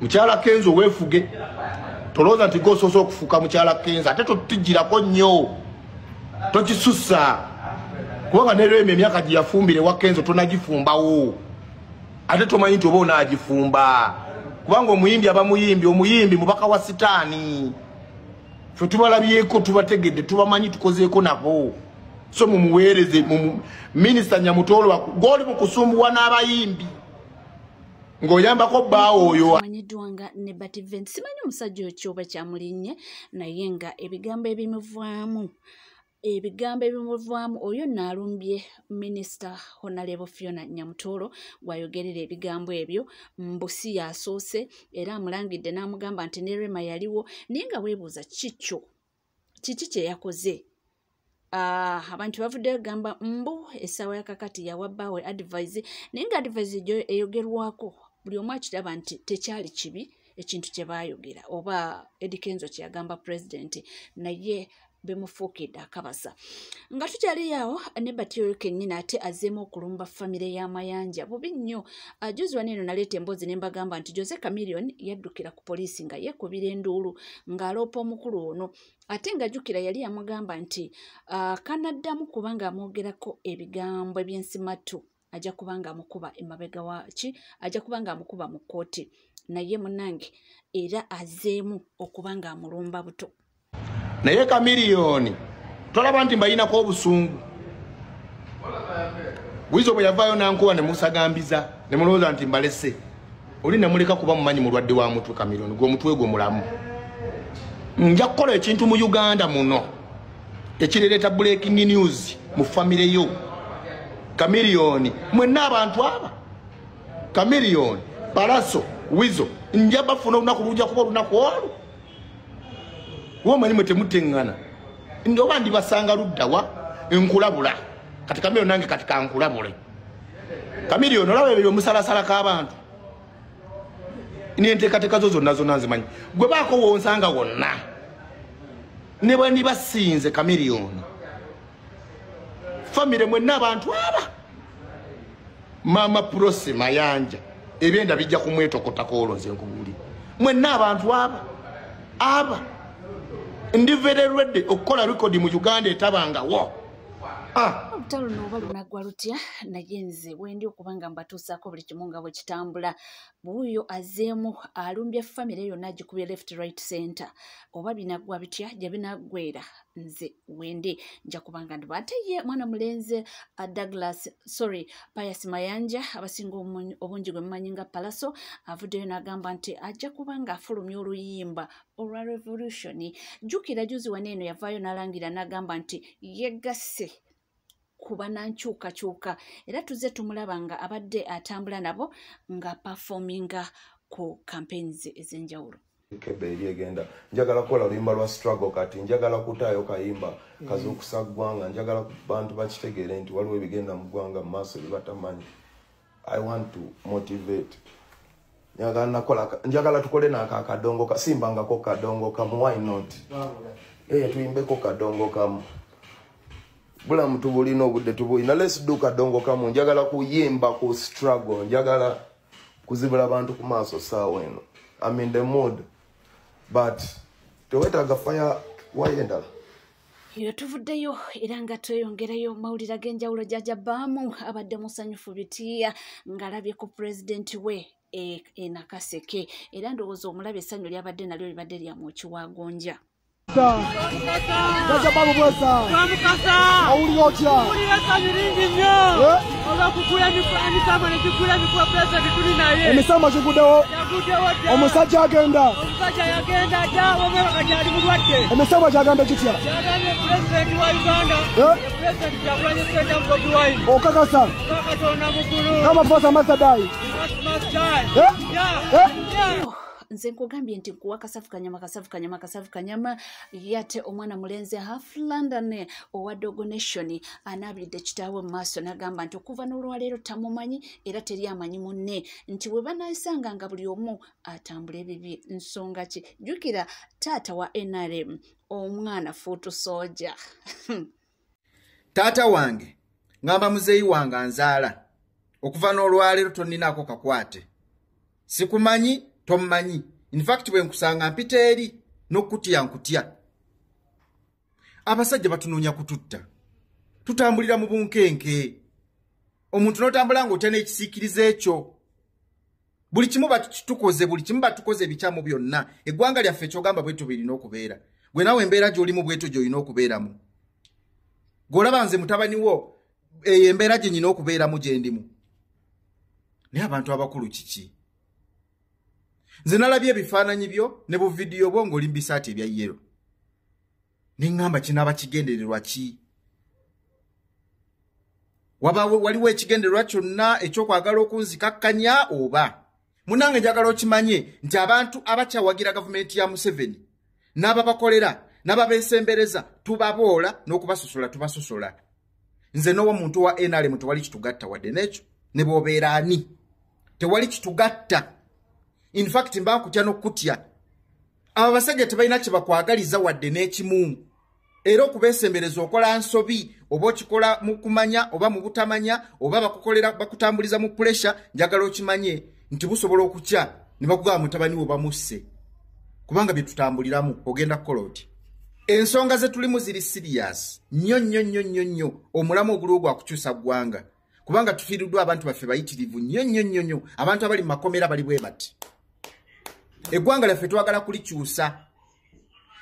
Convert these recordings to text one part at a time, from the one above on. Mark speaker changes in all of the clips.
Speaker 1: Mukyala Kenzo wefuge. Toloza nti gososo okufuka mukyala Kenzo ate totijirako nnyo. Tokisussa. Kubanga nero emyaka giyafumbire wa Kenzo tonagifumbawo. Ate tomanyi nti oba onaagifumba. Kubanga omuyimbi mubaka wa sitaani. Ffe tubalabyeko tubategedde tubamanyi tukozeeko nabo. So mumuweereze Minisita Nyamutolo goli mu kusumbuwa n'abayimbi. Ngoyambako baawo oyo
Speaker 2: manyidwanga ne Bativent simanyi omusajja okyoba kyamulinye naye nga ebigambo ebimuvaamu oyo nalumbye Minisita Honorable Fiona Nyamutolo gwayogerera ebigambo ebyo mbusi yasoose era amulangidde n'amugamba nti ne Rema yaliwo naye nga weebuuza kiki kye yakoze. Abantu bavuddeyo gamba mbu essaawa yakakati yawabbaawe advise naye nga advise eyogerwako buli omu akiraba nti tekyali kibi ekintu kye baayogera oba Eddie Kenzo kye yagamba president naye bemufuukidde akabasa. Nga tukyali awo ne Batyo kennyini ate azzeemu okulumba famire y'Amayanja bubi nnyo. Juzi wano eno naleeta emboozi ne mbagamba nti Jose Chameleon yaddukira ku poliisi nga yeekubira enduulu ng'aloopa omukulu ono ate nga jjukira yali yamugamba nti kanaddamu kubanga amwogerako ebigambo eby'ensimatu ajja kubanga amukuba emabega waki ajja kubanga amukuba mu kkooti naye munnange era azzeemu okubanga amulumba buto.
Speaker 1: Naye Chameleon tolaba nti mbayinako obusungu. Wizo bwe yavaayo nankuwa ne musagambiza ne mulowooza nti mbalese. Oli ne muleka kuba mumanyi mulwadde wa mutwe Chameleon gwe mutwe gwe mulamu. Nja kukola ekintu mu Uganda muno ekireeta breaking news mu famire yo. Chameleon mwenna abantu aba Chameleon Balaso Wizo nja bafuna olunaku lujja kuba olunaku olwo. Womanyi mwete mutengana. Ndoba ndi basanga luddawa enkulabula. Kati Chameleon nange kati kankulabule. Chameleon olawe ebyo musalasala k'abantu. Ni enteekateeka zo zonna zonna nzimanyi. Gwe baako wonsanga wonna. Ne bwe basinze Chameleon. Famire mwenna abantu aba. Mama Prose Mayanja. Ebyenda bijja kumwetokotako olonze nkuguli. Mwenna abantu aba. Ndi very ready okukola record mu Uganda etabanga wo.
Speaker 2: Olutalo n'oba lunaggwa lutya naye nze wendi okubanga mbatuusaako buli kimu nga bwe kitambula buuyo azzeemu alumbye famire yonna agikubye left right center oba binaggwa bitya gye binaggwera nze wendi nja kubanga ndi ate ye mwana mulenze Pius Mayanja abasinga obungi gwe mumanyi nga Palaso avuddeyo n'agamba nti ajja kubanga afulumya oluyimba olwa revolution. Jjukira juzi wano eno yavaayo n'alangira n'agamba nti yegasse kuba nankyukakyuka era tuzze tumulaba nga abadde atambula nabo nga performinga ku campaigns ez'enjawulo.
Speaker 3: Kebe eri egenda njagala kukola oluyimba lwa struggle kati njagala kutaayo kayimba kazuukusa ggwanga njagala bantu bakitegeere nti waliwo ebigenda mu ggwanga mu maaso bibatamanyi. I want to motivate. Njagala tukole n'akakadongo kasimbangako kadongo kamu why not? Tuyimbeko kadongo kamu. Bulamu tubulina obudde tubulina let's do kadongo kamu njagala kuyimba ku struggle njagala kuzibula abantu ku maaso saawa eno. I'm in the mood but tewetaaga fire wayendala.
Speaker 2: Iyo tuvuddeyo era nga tweyongerayo mawulire ag'enjawulo jajabaamu abadde musanyufu bitiya ng'alabye ku pulezidenti we Nakaseke era ndowooza omulabye essanyu lyabadde nalyo libadde lya Mukiwagonja.
Speaker 4: Jaja babu bwesa. Auli ocha. Auli esa miringi nyo. Oga kukula ni kama ni kukula ni kwa pesa bituli na ye. Emisama chikudewo. Omusajja agenda. Omusajja yagenda ja wamwe bakajali mulwadde. Emisama chagamba kitya. Chagamba president wa Uganda. President Kyagulanyi Ssentamu Bobi Wine. Okakasa. Kakatona mukulu. Kama fosa masadai. Masadai. Yeah.
Speaker 2: Nze nkugambye nti nkuwa kasafu kanyama yate omwana mulenzi half London owa Dogo Nation anabidde kitaawe mu maaso n'agamba nti okuva n'olwaleero tamumanyi era teri amanyi munne nti we banaasanga nga buli omu atambula ebibi nsonga ki. Jjukira taata wa NRM omwana Fuutu Soja.
Speaker 5: Taata wange ngamba muzeeyi wange anzaala okuva n'olwaleero toninaako kakwate sikumanyi tommanyi. In fact bwe nkusanga mpita eri n'okutya nkutya. Abasajja batunoonya kututta. Tutambulira mu bunkenke. Omuntu n'otambula ng'otya n'ekisiikirize ekyo. Buli kimu batukoze, buli kimu batukoze ebikyamu byonna. Eggwanga lyaffe ky'ogamba bwetyo birina okubeera. Gwe nawe embeera gy'olimu bwetyo gy'olina okubeeramu. Gw'olaba nze mutabani wo embeera gye nyina okubeeramu gye ndimu. Naye abantu abakulu kiki? Nze nalabye ebifaananyi byo ne bu vidiyo bwo ng'oli mu bisaati ebya yero. Ne ngamba kinaaba kigendererwa ki? Waliwo ekigendererwa kyonna ekyokwagala okunzikakkanya oba? Munange njagala okimanye nti abantu abakyawagira gavumenti ya Museveni n'ababakolera n'ababeesembereza tubaboola n'okubasosola tubasosola. Nze n'owa muntu wa NRM tewali kitugatta wadde n'ekyo ne bw'obeera ani. Tewali kitugatta. In fact mba kutya n'okutya. Abo basajja tebalina kye bakwagaliza wadde n'ekimu. Era okubeesembereza okola nsobi oba okikola mu kumanya oba mu butamanya oba bakukolera bakutambuliza mu pressure, njagala okimanye nti busobola okutya ne bakugaba mutabani wo bamusse. Kubanga bye tutambuliramu ogenda kukola oti. Ensonga ze tulimu ziri serious. Nnyo omulamu ogulwo gwa kukyusa ggwanga. Kubanga tufiiriddwa abantu baffe bayitirivu nnyo abantu abali mu makomera bali bwe bati. Eggwanga lyaffe twagala kulikyusa.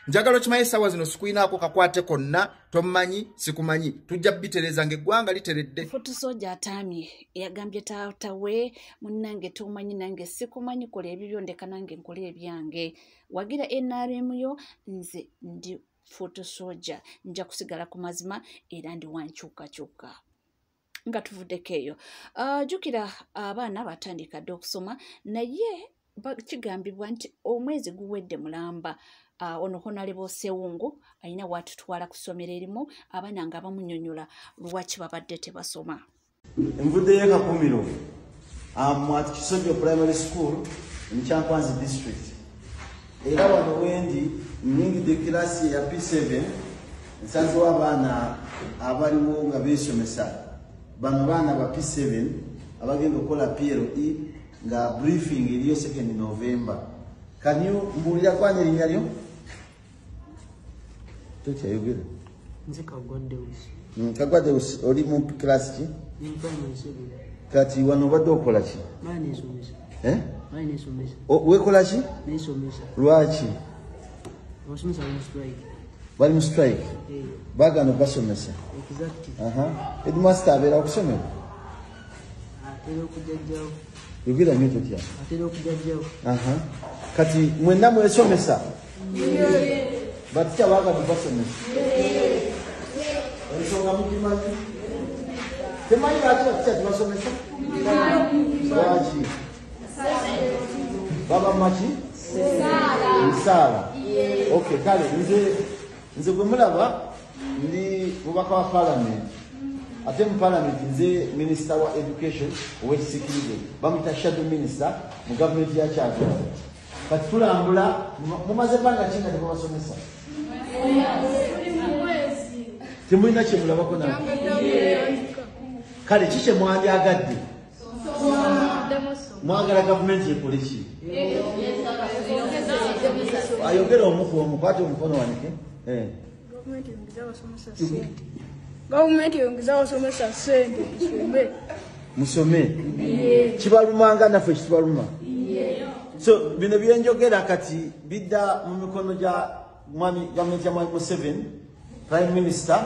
Speaker 5: Njagala okimanyi essaawa zino sikuinaako kakwate konna tommanyi sikumanyi tujja bitereza ng'eggwanga literedde.
Speaker 2: Fotosoja atamye yagambye taata we munnange tomanyi nange sikumanyi kola ebibyo ndeka nange nkola ebyange. Wagira NRM yo nze ndi fotosoja nja kusigala ku mazima era ndi wankyukakyuka. Nga tuvuddeko eyo. Jjukira abaana batandika dde okusoma naye kigambibwa nti omwezi guwedde mulamba. Ono Honorable Sewungu alina watutwala ku ssomero erimu abaana nga bamunnyonnyola lwaki babadde tebasoma.
Speaker 6: Envuddeyo Kakumiro at Kisojo Primary School in Chankwanzi District. Era wano wendi nnyingidde kirasi ya P7 nsanzewo abaana abaliwo nga beesomesa. Bano baana ba P7 abagenda okukola PLE nga briefing eriyo 2 November. Can you mbulira kwanya erinnya lyo? Tuti ayogera.
Speaker 7: Nze Kagwadeus.
Speaker 6: Kagwadeus oli mu class ki?
Speaker 7: Primary 7.
Speaker 6: Kati wano badde okola ki?
Speaker 7: Mani esomesa. Mani esomesa.
Speaker 6: Wekola ki?
Speaker 7: Nesomesa.
Speaker 6: Lwaki?
Speaker 7: Abasomesa bali mu strike.
Speaker 6: Bali mu strike? Bagano basomesa.
Speaker 7: Exactly.
Speaker 6: Headmaster abeera okusomera?
Speaker 7: Atera okujjajjawo.
Speaker 6: Yogera nnyo tutya?
Speaker 7: Atera okujjajjawo.
Speaker 6: Kati mwenna mwesomesa? Batikya baagala basomesa? Ensonga mugimanyi? Temanyi lwaki batikya tebasomesa? Lwaki? Baba maki? Nsaala. Okay, kale nze gwe mulaba ndi mubaka wa parliament. Ate mu parliament nze minister wa education ow'ekisikirize bamuyita shadow minister mu gavumenti ya Kyaddondo. Kati tulambula mumaze bbanga ki nga tebabasomesa? Temulina kye mulabako nawe? Kale ki kye mwandyagadde? Mwagala gavumenti ekole ki? Ayogera omu kwate omukono wanike.
Speaker 4: Gavumenti yongeza abasomesa ssente
Speaker 6: musome. Kibalumanga naffe kitubaluma. So bino byenjogera kati bidda mu mikono gya mwami gavumenti ya Museveni, Prime Minister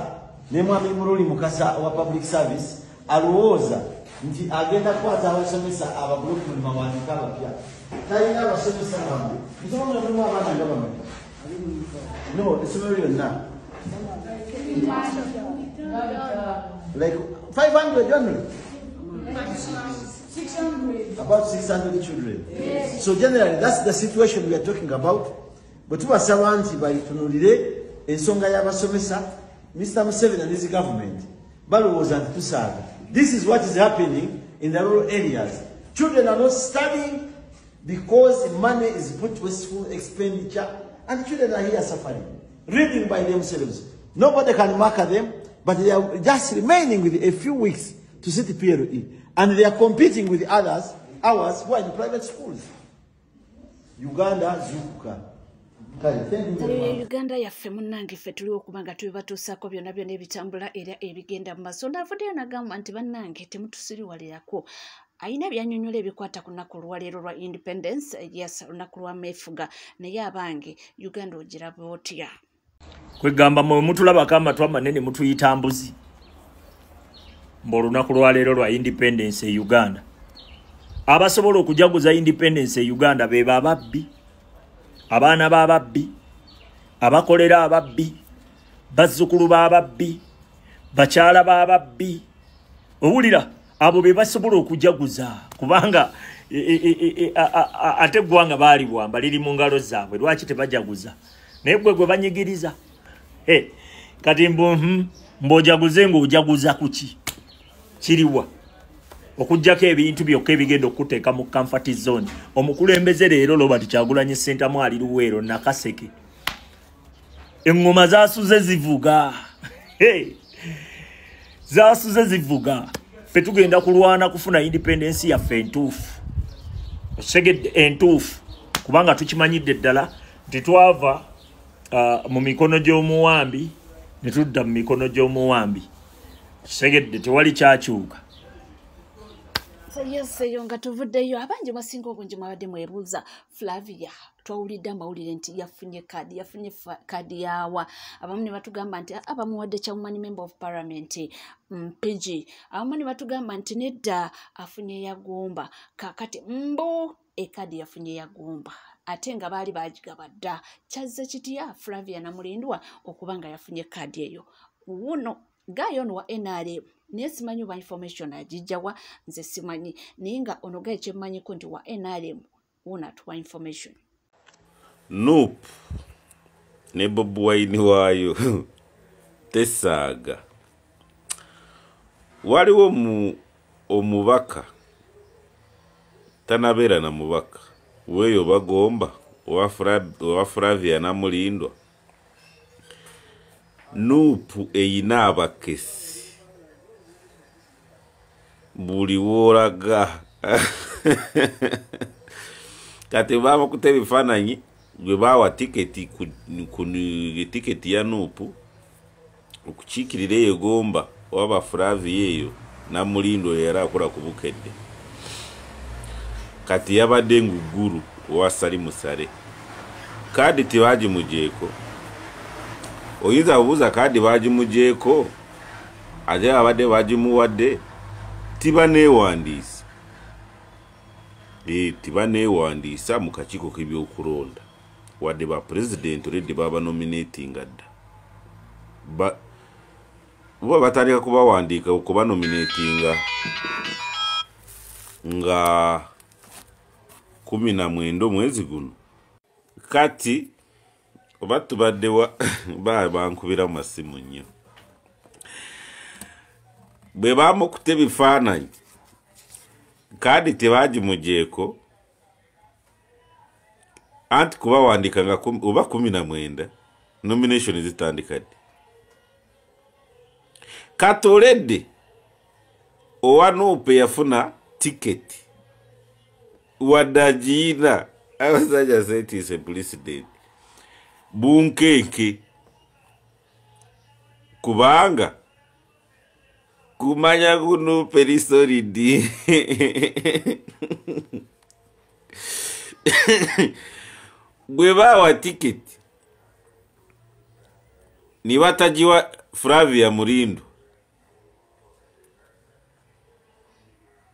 Speaker 6: ne mwami Muruli Mukasa wa Public Service alowooza nti agenda kukwata abasomesa abagulupu mu mawandiika abapya. Talina abasomesa bamwe. Nsomero mulimu abaana nga bamanyi? No, essomero lyonna. Like 500 only? 600. About 600 children. Yes. So generally, that's the situation we are talking about. But we are surrounded by Tunulire, Ensonga Yabasomesa, Mr. Museveni and his government. Balowooza and Tusaga. This is what is happening in the rural areas. Children are not studying because money is put to school expenditure, and children are here suffering, reading by themselves. Nobody can mark them, but they are just remaining with a few weeks to sit PLE. And they are competing with ours who are in private schools. Uganda zukuka.
Speaker 2: Uganda yaffe munnange ffe tuli okuba nga tubibatuusaako byonna byonna ebitambula era ebigenda mu maaso. N'avuddeyo n'agamba nti bannange temutusiriwalirako. Ayina byanyonyola ebikwata ku lunaku olwaleero lwa independence, yes, olunaku lwa meefuga, naye abange Uganda ogiraba otya?
Speaker 8: Kwegamba mwe mutulabako amatw amanene mutuyita mbuzi. Olunaku lwaleero lwa independence e Uganda, abasobola okujaguza independence e Uganda be bababbi, abaana b'ababbi, abakolera ababbi, bazzukulu b'ababbi, bakyala b'ababbi. Owulira abo be basobola okujaguza, kubanga ate eggwanga baali bwamba liri mu ngalo zaabwe, lwaki tebajaguza? Naye gwe banyigiriza. Kati mb'ojaguze ng'ojaguza kuki? Kiriwa okujjako ebintu byokka ebigenda okuteeka mu comfort zone. Omukulembeze leero Robert Kyagulanyi Ssentamu ali Luweero Nakaseke, engoma zaasuze zivuga, zaasuze zivuga. Ffe tugenda kulwana kufuna independence yaffe entuufu, osegedde entuufu, kubanga tukimanyidde ddala nti twava mu mikono gy'omuwambi ne tudda mu mikono gy'omuwambi. Segedde tewali kyakyuka.
Speaker 2: Yes, eyo nga tuvuddeyo abangi basinga obungi mwabadde mwebuuza Flavia twawulidde amawulire nti yafunye kaadi yawa. Abamu ne batugamba nti abamuwadde Kyagulanyi Member of Parliament PG, abamu ne batugamba nti nedda afunye yagomba. Kakati ekadi yafunye yagomba ate nga baali bagigaba dda. Kyazze kitya Flavia Namulindwa okuba nga yafunye kaadi eyo? Wuno Gayo ono wa NRM naye simanyi oba information agijjawa, nze simanyi, naye nga ono Gayo kyemmanyiko nti wa NRM wuno atuwa information.
Speaker 9: Nope ne Bobi Wine waayo tesaaga. Waliwo omubaka tanabeera na mubaka weeyo bagomba owa Flavia Namulindwa. Nupu eyina abakesi buli woolaga kati baamakuta ebifaananyi gwe baawa tiketi ku tiketi ya Nupu okukiikirira eyo gomba oba Flavia eyo Namulindwa yali akola ku bukedde. Kati yabadde nguguru owa Salimusale, kaadi tebaagimugyeko. Oyinza kubuuza kaadi baagimugyeko ate abadde baagimuwadde tibaneewandiisa. Tibaneewandiisa mu kakiiko k'ebyokulonda wadde ba pulezidenti olwedde baba nominatinga dda. Bo batandika kubawandiika okuba nominatinga nga 19 mwezi guno. Kati oba tubadde bankubira mu masimu nnyo bwe baamukuta ebifaananyi kaadi tebaagimugyeko anti kubawandiika nga oba 19 nomination zitandika ddi. Katoledde owa Nupe yafuna tiketi wadde agiina abasajja setiise pulezidenti bunkenke kubanga kumanya kunupe lisolidi gwe baawa tiketi ni batagiwa Flavia Namulindwa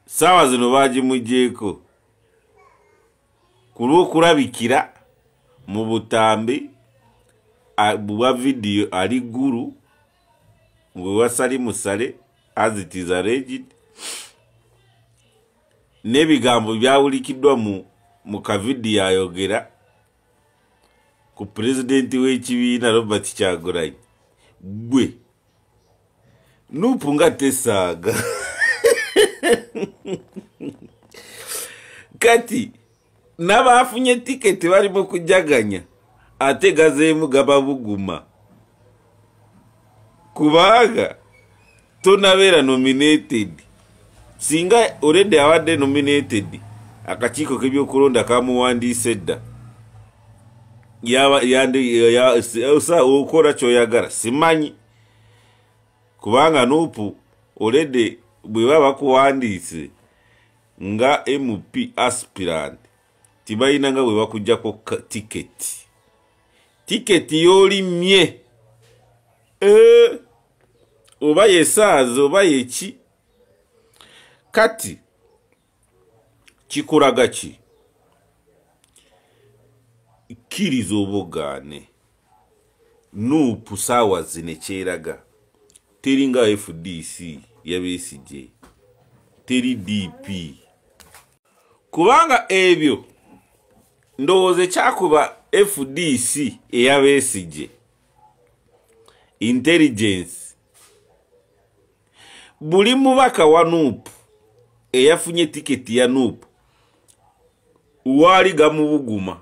Speaker 9: saawa zino baagimugyeko ku lw'okulabikira mu butambi bwa video ali guru ngwe wa Salimusale as it is alleged, n'ebigambo byawulikiddwa mu kavidiyo ayogera ku pulezidenti w'ekibiina Robert Kyagulanyi. Gwe Nupu nga tesaaga kati n'abaafunye tiketi barimo kujaganya ate gazeemu gaba buguma kubanga tonabeera nominated. Singa already awadde nominated akakiiko k'ebyokulonda kamuwandiise dda osa okora kyoyagala simanyi kubanga Nuupu olede bwe baba bakuwandiise nga MP aspirant tibalina nga bwe bakujjako tiketi yolimye oba yesaazi oba yeki kati kikulaga ki kkiriza obogaane Nuupu saawa zino kyeraga teri nga FDC ya Besigye teri DP kubanga ebyo ndowooza kyakuba FDC eya Besigye intelligence buli mubaka wa Nuupu eyafunye tiketi ya Nuupu waali gamubuguma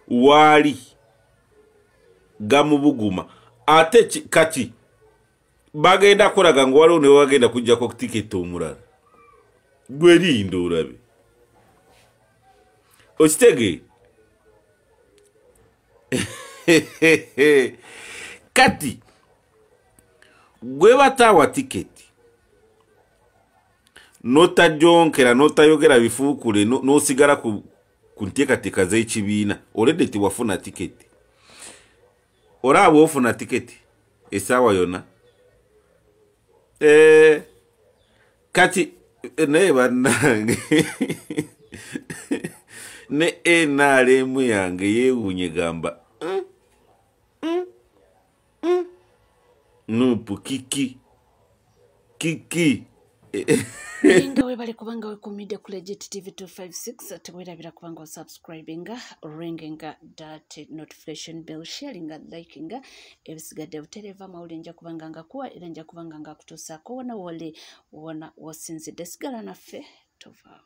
Speaker 9: waali gamubuguma ate kati bagenda kolaga ngo waliwo ne bagenda kujjako tiketi omulala gwe linda olabe okitege kati gwe batawa tiketi notajonkera notayogera bifuukule nosigala ku nteekateeka z'ekibiina olede tiwafuna tiketi olaba ofuna tiketi esaawa yonna kati naye bannange ne NRM yange yeewuunye gamba Nuupu kiki
Speaker 2: nga webale kubanga wekumidde ku Legit TV 256 tewerabira kubanga osubscribinga ringinga that notification bell sharinga likinga ebisigadde butereva mawulire nja kubanga ngakuwa era nja kubanga ngakutuusaako wona wole wona wosinzidde sigala naffe tova